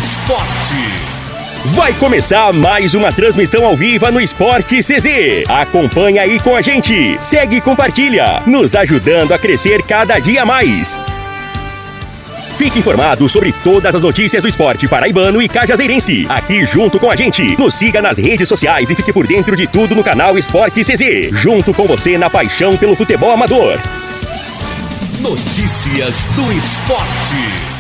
Esporte. Vai começar mais uma transmissão ao vivo no Esporte CZ. Acompanha aí com a gente. Segue e compartilha, nos ajudando a crescer cada dia mais. Fique informado sobre todas as notícias do esporte paraibano e cajazeirense. Aqui junto com a gente. Nos siga nas redes sociais e fique por dentro de tudo no canal Esporte CZ. Junto com você na paixão pelo futebol amador. Notícias do esporte.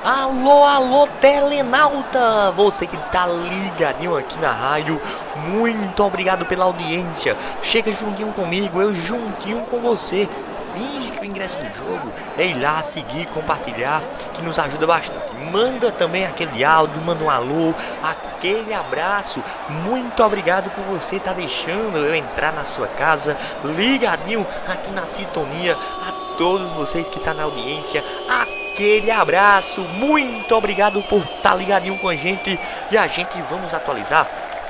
Alô, alô, telenauta! Você que tá ligadinho aqui na rádio, muito obrigado pela audiência. Chega juntinho comigo, eu juntinho com você. Finge que o ingresso do jogo é ir lá, seguir, compartilhar, que nos ajuda bastante. Manda também aquele áudio, manda um alô, aquele abraço. Muito obrigado por você estar deixando eu entrar na sua casa, ligadinho aqui na sintonia. A todos vocês que estão na audiência, aquele abraço. Muito obrigado por estar ligadinho com a gente. E a gente vamos atualizar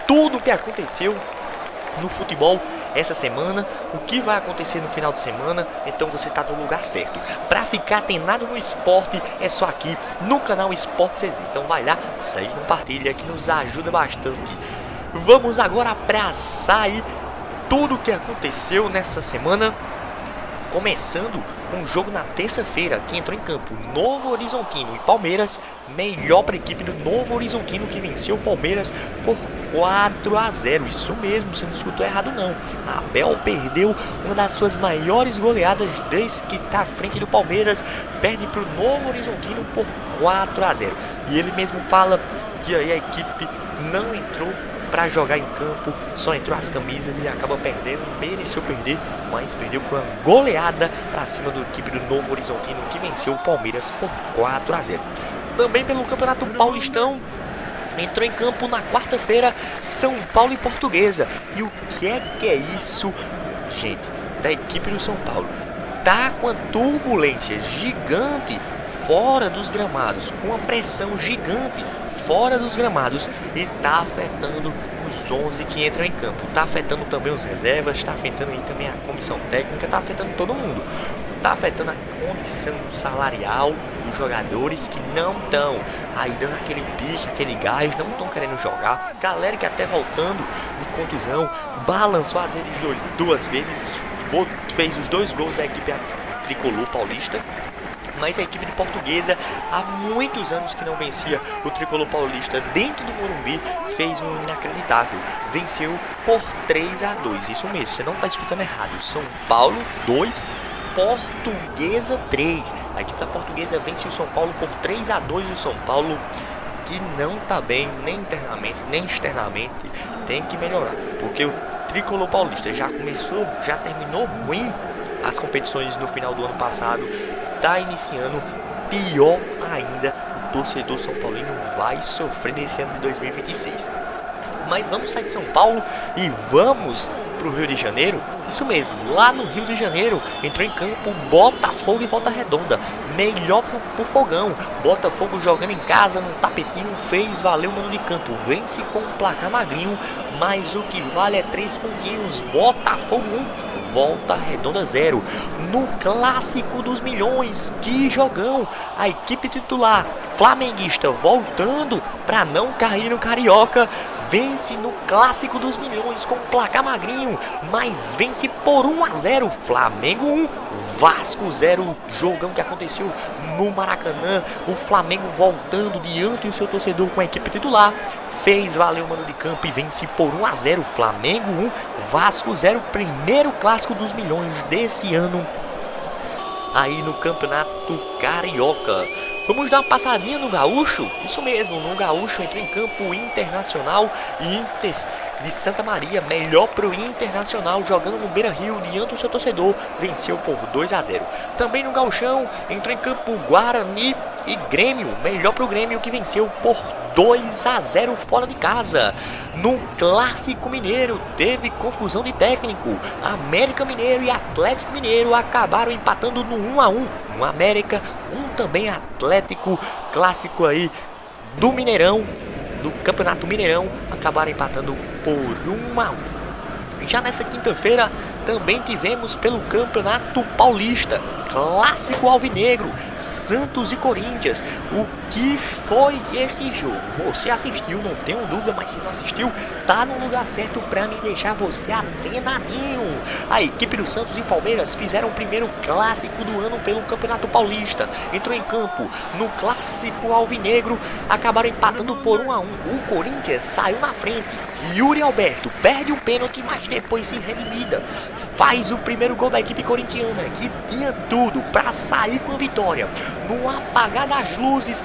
tudo o que aconteceu no futebol essa semana, o que vai acontecer no final de semana. Então você está no lugar certo. Para ficar atenado no esporte, é só aqui no canal Esporte CZ. Então vai lá, segue e compartilha que nos ajuda bastante. Vamos agora para sair tudo o que aconteceu nessa semana. Começando com um jogo na terça-feira, que entrou em campo Novo Horizontino e Palmeiras. Melhor para a equipe do Novo Horizontino, que venceu o Palmeiras por 4-0. Isso mesmo, você não escutou errado não. Abel perdeu uma das suas maiores goleadas desde que está à frente do Palmeiras. Perde para o Novo Horizontino por 4-0. E ele mesmo fala que aí a equipe não entrou para jogar em campo, só entrou as camisas e acaba perdendo. Mereceu perder, mas perdeu por uma goleada para cima da equipe do Novo Horizontino, que venceu o Palmeiras por 4-0. Também pelo Campeonato Paulistão, entrou em campo na quarta-feira São Paulo e Portuguesa. E o que é isso, gente, da equipe do São Paulo? Tá com uma turbulência gigante fora dos gramados, com uma pressão gigante fora dos gramados, e tá afetando os 11 que entram em campo, tá afetando também os reservas, tá afetando aí também a comissão técnica, tá afetando todo mundo, tá afetando a condição salarial dos jogadores que não estão aí dando aquele pique, aquele gás, não estão querendo jogar. Galera que até voltando de contusão, balançou as redes duas vezes, fez os 2 gols da equipe tricolor paulista. Mas a equipe de Portuguesa, há muitos anos que não vencia o tricolor paulista dentro do Morumbi, fez um inacreditável. Venceu por 3-2. Isso mesmo, você não está escutando errado. São Paulo 2, Portuguesa 3. A equipe da Portuguesa vence o São Paulo por 3-2. O São Paulo, que não está bem nem internamente nem externamente, tem que melhorar, porque o tricolor paulista já terminou ruim as competições no final do ano passado, está iniciando pior ainda. O torcedor são paulino vai sofrer nesse ano de 2026. Mas vamos sair de São Paulo e vamos para o Rio de Janeiro. Isso mesmo, lá no Rio de Janeiro entrou em campo Botafogo e Volta Redonda. Melhor pro Fogão. Botafogo jogando em casa, no tapetinho, fez valer o mano de campo. Vence com um placar magrinho, mas o que vale é 3 pontinhos. Botafogo 1, Volta Redonda 0. No Clássico dos Milhões, que jogão! A equipe titular flamenguista voltando para não cair no Carioca, vence no Clássico dos Milhões com placar magrinho, mas vence por 1-0. Flamengo 1, Vasco 0. Jogão que aconteceu no Maracanã. O Flamengo voltando diante do seu torcedor com a equipe titular, fez valer o mano de campo e vence por 1-0. Flamengo 1, Vasco 0. Primeiro Clássico dos Milhões desse ano aí no Campeonato Carioca. Vamos dar uma passadinha no Gaúcho? Isso mesmo, no Gaúcho entrou em campo o Internacional e Inter de Santa Maria, melhor pro Internacional, jogando no Beira-Rio diante do seu torcedor, venceu por 2-0. Também no Gauchão entrou em campo Guarani e Grêmio, melhor pro Grêmio, que venceu por 2-0 fora de casa. No Clássico Mineiro teve confusão de técnico. América Mineiro e Atlético Mineiro acabaram empatando no 1-1. Um América, um também Atlético. Clássico aí do Mineirão, do Campeonato Mineirão, acabaram empatando por 1-1. Já nessa quinta-feira também tivemos pelo Campeonato Paulista, clássico alvinegro, Santos e Corinthians. O que foi esse jogo? Você assistiu, não tenho dúvida, mas se não assistiu, tá no lugar certo para me deixar você atenadinho. A equipe do Santos e Palmeiras fizeram o primeiro clássico do ano pelo Campeonato Paulista. Entrou em campo no clássico alvinegro, acabaram empatando por 1 a 1. O Corinthians saiu na frente. Yuri Alberto perde um pênalti, mas depois se redimida. Faz o primeiro gol da equipe corintiana, que tinha tudo para sair com a vitória. No apagar das luzes,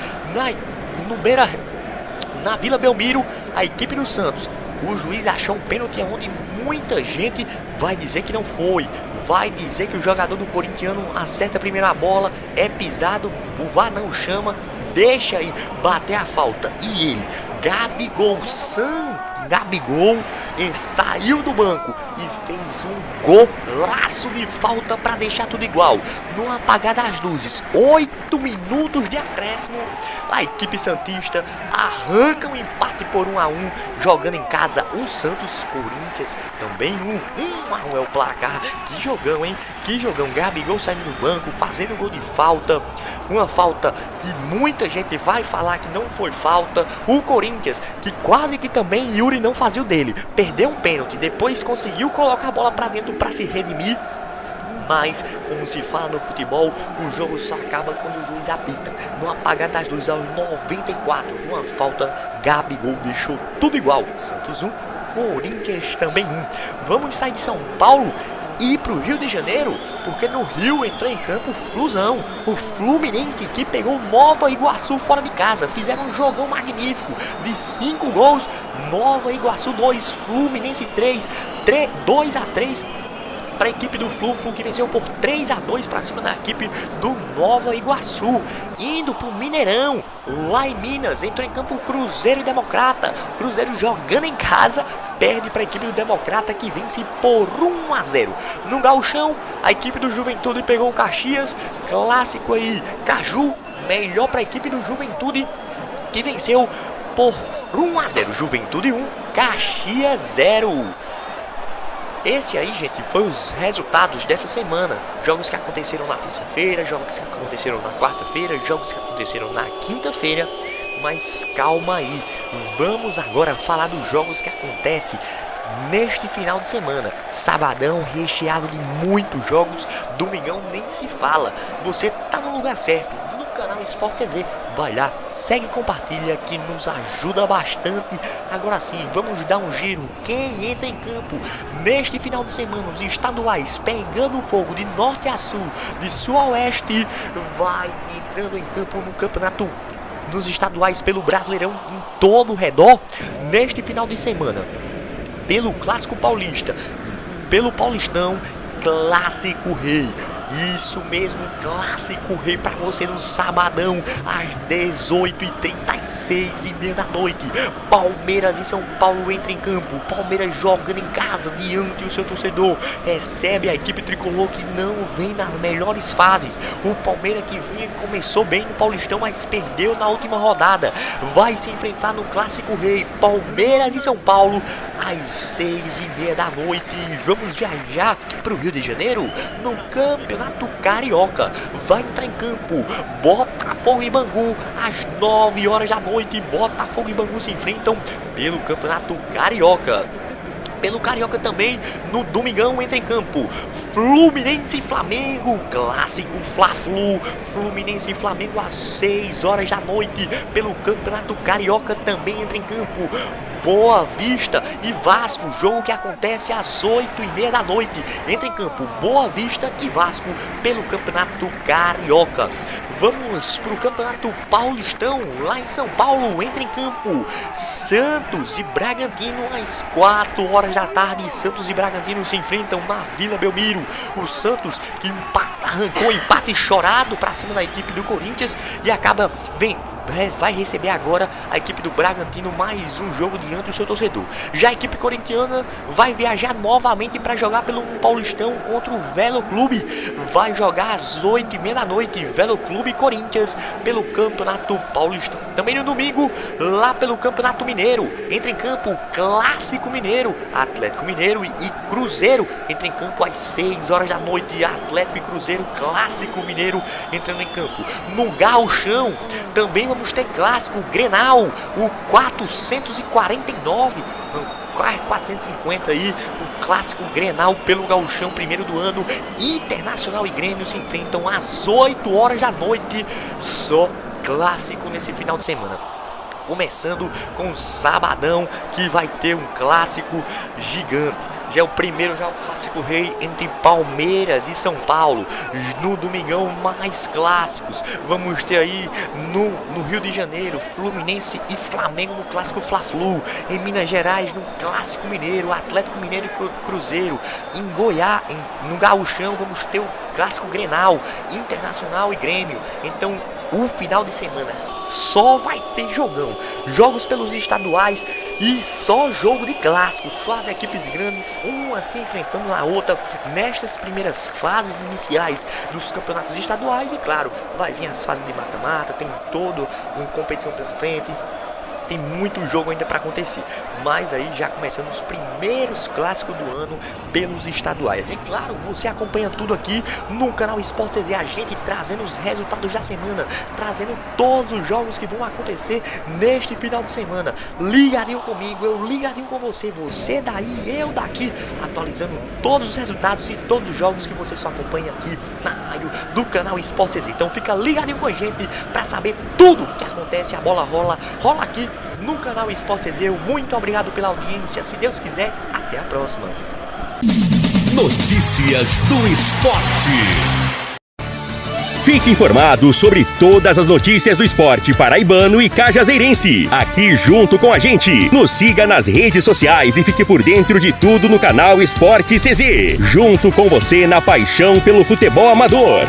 na Vila Belmiro, a equipe do Santos, o juiz achou um pênalti onde muita gente vai dizer que não foi. Vai dizer que o jogador do corintiano acerta a primeira bola, é pisado, o VAR não chama, deixa aí bater a falta. E ele, Gabigol, saiu do banco e fez um golaço de falta para deixar tudo igual. No apagar das luzes, 8 minutos de acréscimo, a equipe santista arranca um empate por 1 a 1, jogando em casa. O Santos, Corinthians também 1 a 1 é o placar. Que jogão, hein? Que jogão. Gabigol saindo do banco, fazendo gol de falta. Uma falta que muita gente vai falar que não foi falta. O Corinthians, que quase que também Yuri não fazia o dele, perdeu um pênalti, depois conseguiu colocar a bola para dentro para se redimir. Mas, como se fala no futebol, o jogo só acaba quando o juiz apita. No apagar das luzes aos 94, uma falta, Gabigol deixou tudo igual. Santos 1, Corinthians também 1. Vamos sair de São Paulo e ir para o Rio de Janeiro, porque no Rio entrou em campo o Flusão, o Fluminense, que pegou Nova Iguaçu fora de casa. Fizeram um jogão magnífico de 5 gols, Nova Iguaçu 2, Fluminense 3, 2 a 3 para a equipe do Flu, que venceu por 3 a 2 para cima da equipe do Nova Iguaçu. Indo para o Mineirão, lá em Minas, entrou em campo o Cruzeiro e Democrata. Cruzeiro jogando em casa, perde para a equipe do Democrata, que vence por 1 a 0. No Gauchão, a equipe do Juventude pegou o Caxias, clássico aí, Caju, melhor para a equipe do Juventude, que venceu por 1 a 0. Juventude 1, Caxias 0. Esse aí, gente, foi os resultados dessa semana. Jogos que aconteceram na terça-feira, jogos que aconteceram na quarta-feira, jogos que aconteceram na quinta-feira. Mas calma aí, vamos agora falar dos jogos que acontecem neste final de semana. Sabadão recheado de muitos jogos, domingão nem se fala. Você tá no lugar certo, no canal Sport TZ. Vai lá, segue e compartilha, que nos ajuda bastante. Agora sim, vamos dar um giro. Quem entra em campo neste final de semana, os estaduais pegando fogo de norte a sul, de sul a oeste, vai entrando em campo no campeonato, nos estaduais pelo Brasileirão em todo o redor. Neste final de semana, pelo Clássico Paulista, pelo Paulistão, Clássico Rei. Isso mesmo, Clássico Rei para você no sabadão, às 18h36, da noite. Palmeiras e São Paulo entra em campo. Palmeiras jogando em casa diante do seu torcedor. Recebe a equipe tricolor, que não vem nas melhores fases. O Palmeiras, que começou bem no Paulistão, mas perdeu na última rodada, vai se enfrentar no Clássico Rei. Palmeiras e São Paulo, às 6h30 da noite. Vamos viajar para o Rio de Janeiro, no Campeonato Carioca. Vai entrar em campo Botafogo e Bangu, às 9h da noite. Botafogo e Bangu se enfrentam pelo Campeonato Carioca. Pelo Carioca também, no domingão, entra em campo Fluminense e Flamengo, clássico Fla-Flu. Fluminense e Flamengo às 6h da noite. Pelo Campeonato Carioca também entra em campo Boa Vista e Vasco, jogo que acontece às 8h30 da noite. Entra em campo Boa Vista e Vasco pelo Campeonato Carioca. Vamos para o Campeonato Paulistão, lá em São Paulo. Entra em campo Santos e Bragantino às 4h da tarde. Santos e Bragantino se enfrentam na Vila Belmiro. O Santos, que arrancou empate chorado para cima da equipe do Corinthians e acaba vai receber agora a equipe do Bragantino mais um jogo diante do seu torcedor. Já a equipe corintiana vai viajar novamente para jogar pelo Paulistão contra o Velo Clube. Vai jogar às 8h30 da noite, Velo Clube e Corinthians pelo Campeonato Paulistão. Também no domingo, lá pelo Campeonato Mineiro, entra em campo Clássico Mineiro, Atlético Mineiro e Cruzeiro. Entra em campo às 6h da noite, Atlético e Cruzeiro, Clássico Mineiro entrando em campo. No Gauchão, também vamos ter Clássico Grenal, o 449, 450 aí, o Clássico Grenal pelo Gauchão, primeiro do ano. Internacional e Grêmio se enfrentam às 8h da noite, só clássico nesse final de semana. Começando com o sabadão, que vai ter um clássico gigante. Já é o primeiro, já é o clássico rei entre Palmeiras e São Paulo. No domingão, mais clássicos. Vamos ter aí no Rio de Janeiro, Fluminense e Flamengo no clássico Fla-Flu. Em Minas Gerais, no clássico mineiro, Atlético Mineiro e Cruzeiro. Em Goiás, no Gauchão, vamos ter o clássico Grenal, Internacional e Grêmio. Então, o final de semana só vai ter jogão, jogos pelos estaduais e só jogo de clássico, só as equipes grandes, uma se enfrentando na outra nestas primeiras fases iniciais dos campeonatos estaduais. E claro, vai vir as fases de mata-mata, tem todo uma competição pela frente. Tem muito jogo ainda para acontecer, mas aí já começando os primeiros clássicos do ano pelos estaduais. E claro, você acompanha tudo aqui no canal Sport CZ, a gente trazendo os resultados da semana, trazendo todos os jogos que vão acontecer neste final de semana. Ligadinho comigo, eu ligadinho com você, você daí, eu daqui, atualizando todos os resultados e todos os jogos que você só acompanha aqui na rádio do canal Sport CZ. Então fica ligadinho com a gente para saber tudo que acontece, a bola rola aqui no canal Sport CZ. Muito obrigado pela audiência, se Deus quiser, até a próxima. Notícias do esporte. Fique informado sobre todas as notícias do esporte paraibano e cajazeirense, aqui junto com a gente. Nos siga nas redes sociais e fique por dentro de tudo no canal Sport CZ, junto com você na paixão pelo futebol amador.